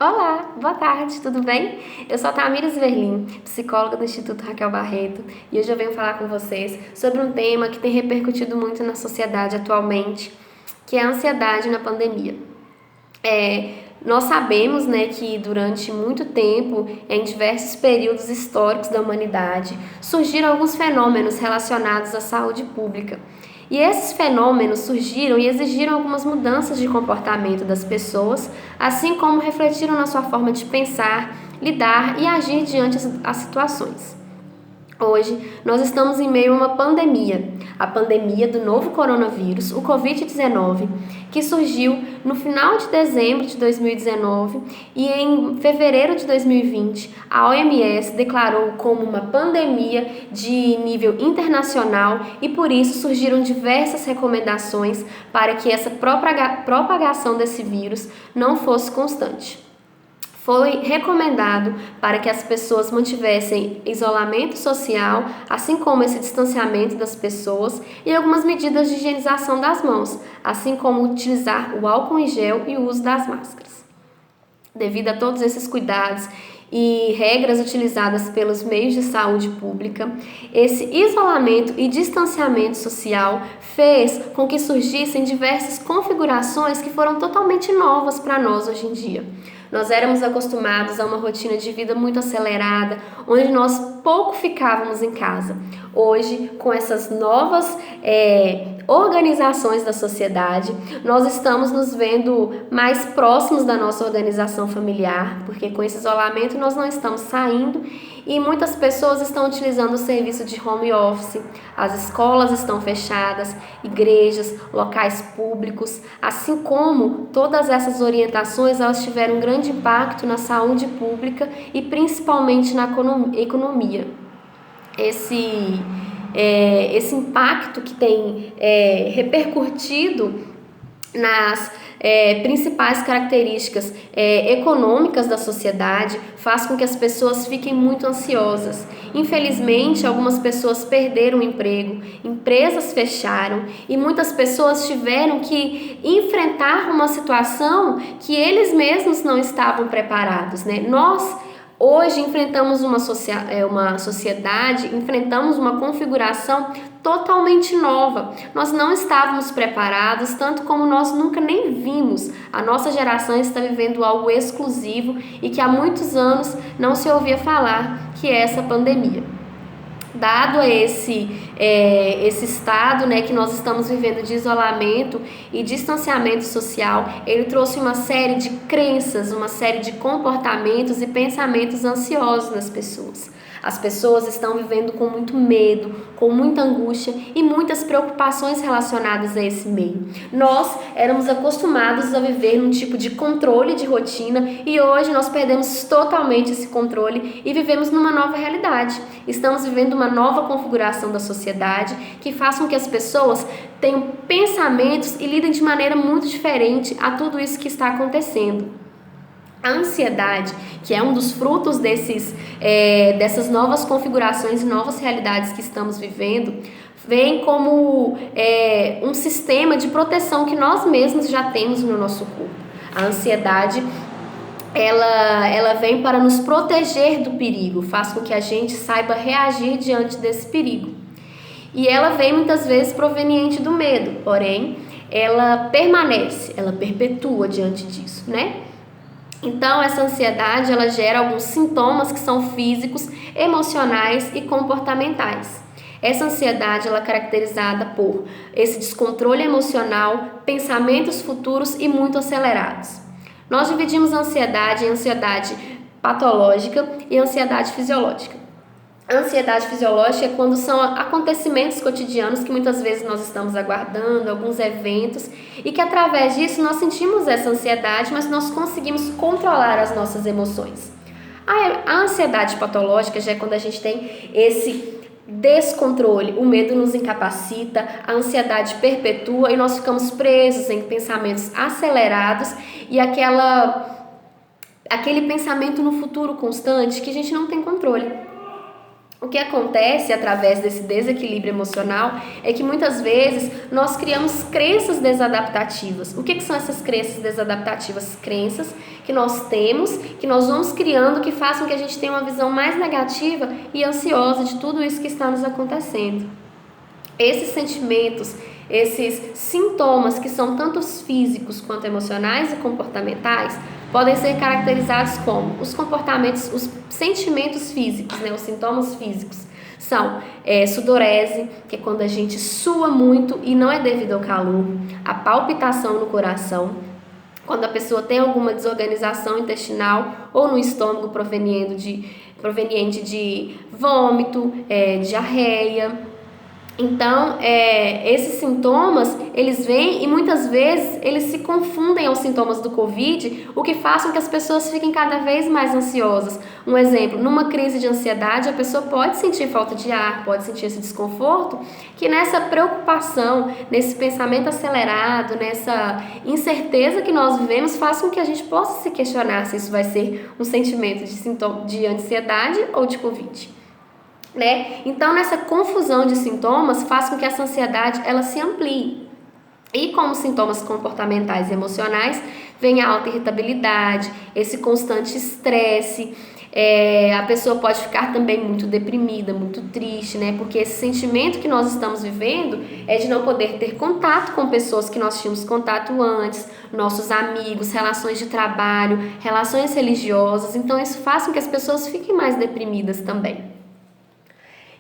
Olá, boa tarde, tudo bem? Eu sou a Tamires Verlim, psicóloga do Instituto Raquel Barreto, e hoje eu venho falar com vocês sobre um tema que tem repercutido muito na sociedade atualmente, que é a ansiedade na pandemia. Nós sabemos, né, que durante muito tempo, em diversos períodos históricos da humanidade, surgiram alguns fenômenos relacionados à saúde pública. E esses fenômenos surgiram e exigiram algumas mudanças de comportamento das pessoas, assim como refletiram na sua forma de pensar, lidar e agir diante as situações. Hoje, nós estamos em meio a uma pandemia, a pandemia do novo coronavírus, o Covid-19, que surgiu no final de dezembro de 2019 e em fevereiro de 2020, a OMS declarou como uma pandemia de nível internacional e por isso surgiram diversas recomendações para que essa propagação desse vírus não fosse constante. Foi recomendado para que as pessoas mantivessem isolamento social, assim como esse distanciamento das pessoas e algumas medidas de higienização das mãos, assim como utilizar o álcool em gel e o uso das máscaras. Devido a todos esses cuidados e regras utilizadas pelos meios de saúde pública, esse isolamento e distanciamento social fez com que surgissem diversas configurações que foram totalmente novas para nós hoje em dia. Nós éramos acostumados a uma rotina de vida muito acelerada, onde nós pouco ficávamos em casa. Hoje, com essas novas organizações da sociedade, nós estamos nos vendo mais próximos da nossa organização familiar, porque com esse isolamento nós não estamos saindo e muitas pessoas estão utilizando o serviço de home office, as escolas estão fechadas, igrejas, locais públicos, assim como todas essas orientações, elas tiveram um grande impacto na saúde pública e principalmente na economia. Esse impacto que tem repercutido nas principais características econômicas da sociedade faz com que as pessoas fiquem muito ansiosas. Infelizmente, algumas pessoas perderam o emprego, empresas fecharam e muitas pessoas tiveram que enfrentar uma situação que eles mesmos não estavam preparados, né? Nós hoje enfrentamos uma sociedade, enfrentamos uma configuração totalmente nova. Nós não estávamos preparados, tanto como nós nunca nem vimos. A nossa geração está vivendo algo exclusivo e que há muitos anos não se ouvia falar, que é essa pandemia. Dado esse estado, né, que nós estamos vivendo de isolamento e distanciamento social, ele trouxe uma série de crenças, uma série de comportamentos e pensamentos ansiosos nas pessoas. As pessoas estão vivendo com muito medo, com muita angústia e muitas preocupações relacionadas a esse meio. Nós éramos acostumados a viver num tipo de controle de rotina e hoje nós perdemos totalmente esse controle e vivemos numa nova realidade. Estamos vivendo uma nova configuração da sociedade que faz com que as pessoas tenham pensamentos e lidem de maneira muito diferente a tudo isso que está acontecendo. A ansiedade, que é um dos frutos dessas novas configurações e novas realidades que estamos vivendo, vem como um sistema de proteção que nós mesmos já temos no nosso corpo. A ansiedade, ela vem para nos proteger do perigo, faz com que a gente saiba reagir diante desse perigo. E ela vem muitas vezes proveniente do medo, porém, ela permanece, ela perpetua diante disso, né? Então, essa ansiedade, ela gera alguns sintomas que são físicos, emocionais e comportamentais. Essa ansiedade, ela é caracterizada por esse descontrole emocional, pensamentos futuros e muito acelerados. Nós dividimos a ansiedade em ansiedade patológica e ansiedade fisiológica. A ansiedade fisiológica é quando são acontecimentos cotidianos que muitas vezes nós estamos aguardando, alguns eventos, e que através disso nós sentimos essa ansiedade, mas nós conseguimos controlar as nossas emoções. A ansiedade patológica já é quando a gente tem esse descontrole, o medo nos incapacita, a ansiedade perpetua e nós ficamos presos em pensamentos acelerados e aquele pensamento no futuro constante que a gente não tem controle. O que acontece através desse desequilíbrio emocional é que muitas vezes nós criamos crenças desadaptativas. O que são essas crenças desadaptativas? Crenças que nós temos, que nós vamos criando, que façam que a gente tenha uma visão mais negativa e ansiosa de tudo isso que está nos acontecendo. Esses sentimentos, esses sintomas que são tanto físicos quanto emocionais e comportamentais, podem ser caracterizados como os comportamentos, os sentimentos físicos, né? Os sintomas físicos são sudorese, que é quando a gente sua muito e não é devido ao calor, a palpitação no coração, quando a pessoa tem alguma desorganização intestinal ou no estômago proveniente de vômito, diarreia. Então, esses sintomas, eles vêm e muitas vezes eles se confundem aos sintomas do Covid, o que faz com que as pessoas fiquem cada vez mais ansiosas. Um exemplo, numa crise de ansiedade, a pessoa pode sentir falta de ar, pode sentir esse desconforto, que nessa preocupação, nesse pensamento acelerado, nessa incerteza que nós vivemos, faz com que a gente possa se questionar se isso vai ser um sentimento de ansiedade ou de Covid. Né? Então, nessa confusão de sintomas faz com que essa ansiedade ela se amplie. E como sintomas comportamentais e emocionais, vem a alta irritabilidade, esse constante estresse, a pessoa pode ficar também muito deprimida, muito triste, né? Porque esse sentimento que nós estamos vivendo é de não poder ter contato com pessoas que nós tínhamos contato antes, nossos amigos, relações de trabalho, relações religiosas. Então, isso faz com que as pessoas fiquem mais deprimidas também.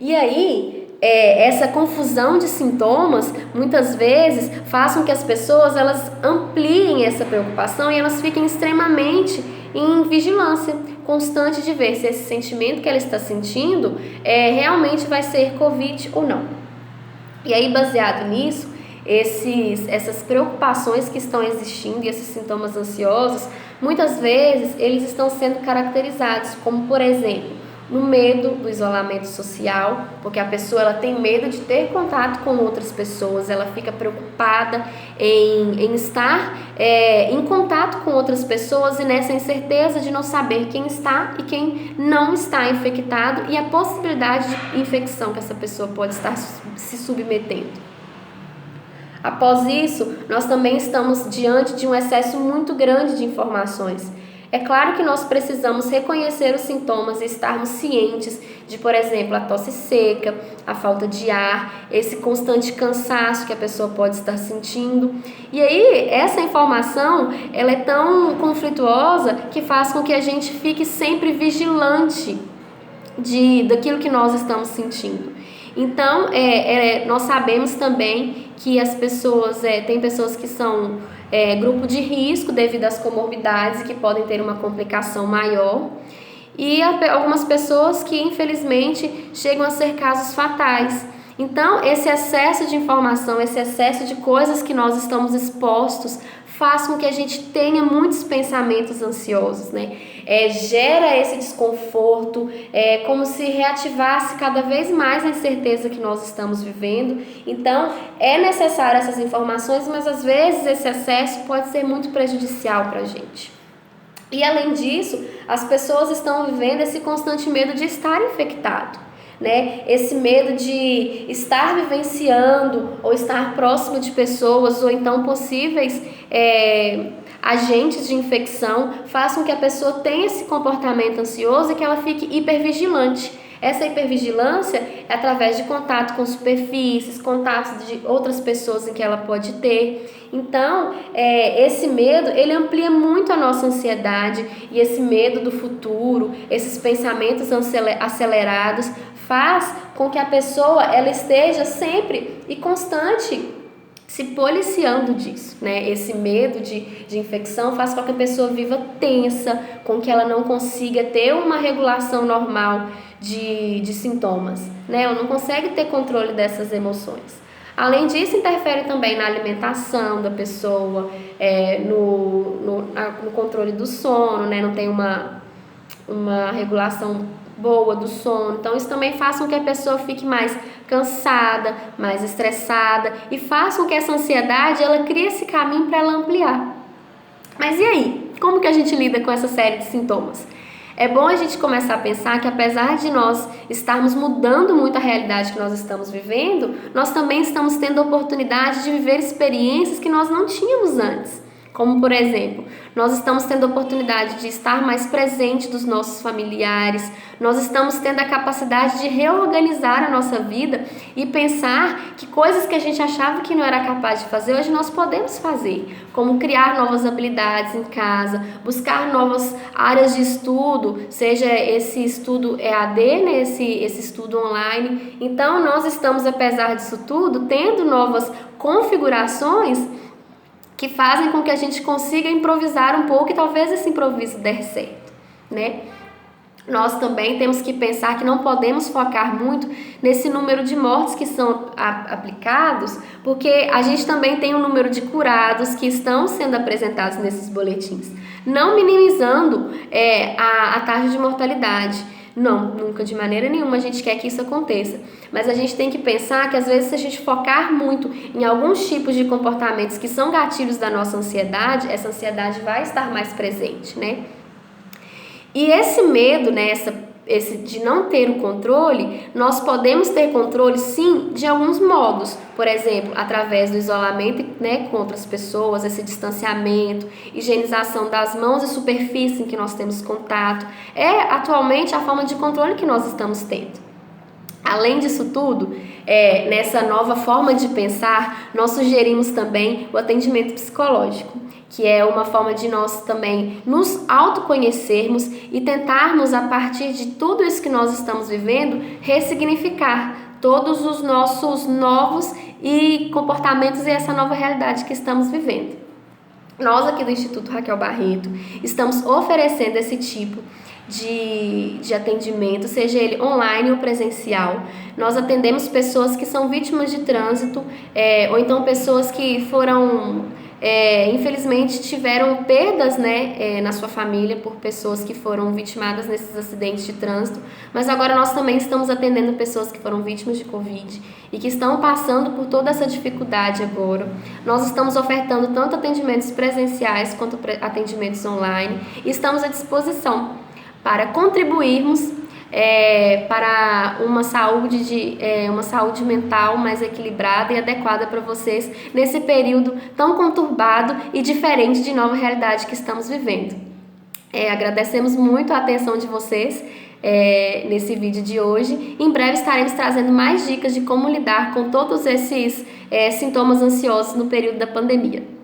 E aí, essa confusão de sintomas, muitas vezes, faz com que as pessoas elas ampliem essa preocupação e elas fiquem extremamente em vigilância constante de ver se esse sentimento que ela está sentindo realmente vai ser Covid ou não. E aí, baseado nisso, essas preocupações que estão existindo e esses sintomas ansiosos, muitas vezes eles estão sendo caracterizados como, por exemplo, no medo do isolamento social, porque a pessoa ela tem medo de ter contato com outras pessoas, ela fica preocupada em estar em contato com outras pessoas e nessa incerteza de não saber quem está e quem não está infectado e a possibilidade de infecção que essa pessoa pode estar se submetendo. Após isso, nós também estamos diante de um excesso muito grande de informações. É claro que nós precisamos reconhecer os sintomas e estarmos cientes de, por exemplo, a tosse seca, a falta de ar, esse constante cansaço que a pessoa pode estar sentindo. E aí, essa informação, ela é tão conflituosa que faz com que a gente fique sempre vigilante daquilo que nós estamos sentindo. Então, nós sabemos também que as pessoas, tem pessoas que são grupo de risco devido às comorbidades que podem ter uma complicação maior e algumas pessoas que infelizmente chegam a ser casos fatais. Então, esse excesso de informação, esse excesso de coisas que nós estamos expostos faz com que a gente tenha muitos pensamentos ansiosos, né? Gera esse desconforto, como se reativasse cada vez mais a incerteza que nós estamos vivendo. Então, é necessário essas informações, mas às vezes esse excesso pode ser muito prejudicial para a gente. E além disso, as pessoas estão vivendo esse constante medo de estar infectado. Né? Esse medo de estar vivenciando ou estar próximo de pessoas ou então possíveis agentes de infecção faz com que a pessoa tenha esse comportamento ansioso e que ela fique hipervigilante. Essa hipervigilância é através de contato com superfícies, contatos de outras pessoas em que ela pode ter. Então, esse medo, ele amplia muito a nossa ansiedade e esse medo do futuro, esses pensamentos acelerados, faz com que a pessoa ela esteja sempre e constante se policiando disso, né? Esse medo de infecção faz com que a pessoa viva tensa, com que ela não consiga ter uma regulação normal de sintomas, né? Ela não consegue ter controle dessas emoções. Além disso, interfere também na alimentação da pessoa, no controle do sono, né? Não tem uma regulação boa do sono. Então, isso também faz com que a pessoa fique mais cansada, mais estressada e faz com que essa ansiedade, ela crie esse caminho para ela ampliar. Mas e aí? Como que a gente lida com essa série de sintomas? É bom a gente começar a pensar que apesar de nós estarmos mudando muito a realidade que nós estamos vivendo, nós também estamos tendo a oportunidade de viver experiências que nós não tínhamos antes. Como, por exemplo, nós estamos tendo a oportunidade de estar mais presente dos nossos familiares, nós estamos tendo a capacidade de reorganizar a nossa vida e pensar que coisas que a gente achava que não era capaz de fazer, hoje nós podemos fazer, como criar novas habilidades em casa, buscar novas áreas de estudo, seja esse estudo EAD, né, esse estudo online. Então, nós estamos, apesar disso tudo, tendo novas configurações que fazem com que a gente consiga improvisar um pouco e talvez esse improviso der certo, né? Nós também temos que pensar que não podemos focar muito nesse número de mortes que são aplicados, porque a gente também tem um número de curados que estão sendo apresentados nesses boletins, não minimizando a taxa de mortalidade. Não, nunca, de maneira nenhuma a gente quer que isso aconteça. Mas a gente tem que pensar que às vezes se a gente focar muito em alguns tipos de comportamentos que são gatilhos da nossa ansiedade, essa ansiedade vai estar mais presente, né? E esse medo, né, esse de não ter o controle, nós podemos ter controle sim de alguns modos, por exemplo, através do isolamento, né, com outras pessoas, esse distanciamento, higienização das mãos e superfície em que nós temos contato, é atualmente a forma de controle que nós estamos tendo. Além disso tudo, nessa nova forma de pensar, nós sugerimos também o atendimento psicológico, que é uma forma de nós também nos autoconhecermos e tentarmos, a partir de tudo isso que nós estamos vivendo, ressignificar todos os nossos novos comportamentos e essa nova realidade que estamos vivendo. Nós aqui do Instituto Raquel Barreto estamos oferecendo esse tipo de atendimento, seja ele online ou presencial. Nós atendemos pessoas que são vítimas de trânsito, ou então pessoas que foram, infelizmente, tiveram perdas, né, na sua família por pessoas que foram vitimadas nesses acidentes de trânsito, mas agora nós também estamos atendendo pessoas que foram vítimas de Covid e que estão passando por toda essa dificuldade agora. Nós estamos ofertando tanto atendimentos presenciais quanto atendimentos online e estamos à disposição para contribuirmos para uma saúde mental mais equilibrada e adequada para vocês nesse período tão conturbado e diferente de nova realidade que estamos vivendo. Agradecemos muito a atenção de vocês nesse vídeo de hoje. Em breve estaremos trazendo mais dicas de como lidar com todos esses sintomas ansiosos no período da pandemia.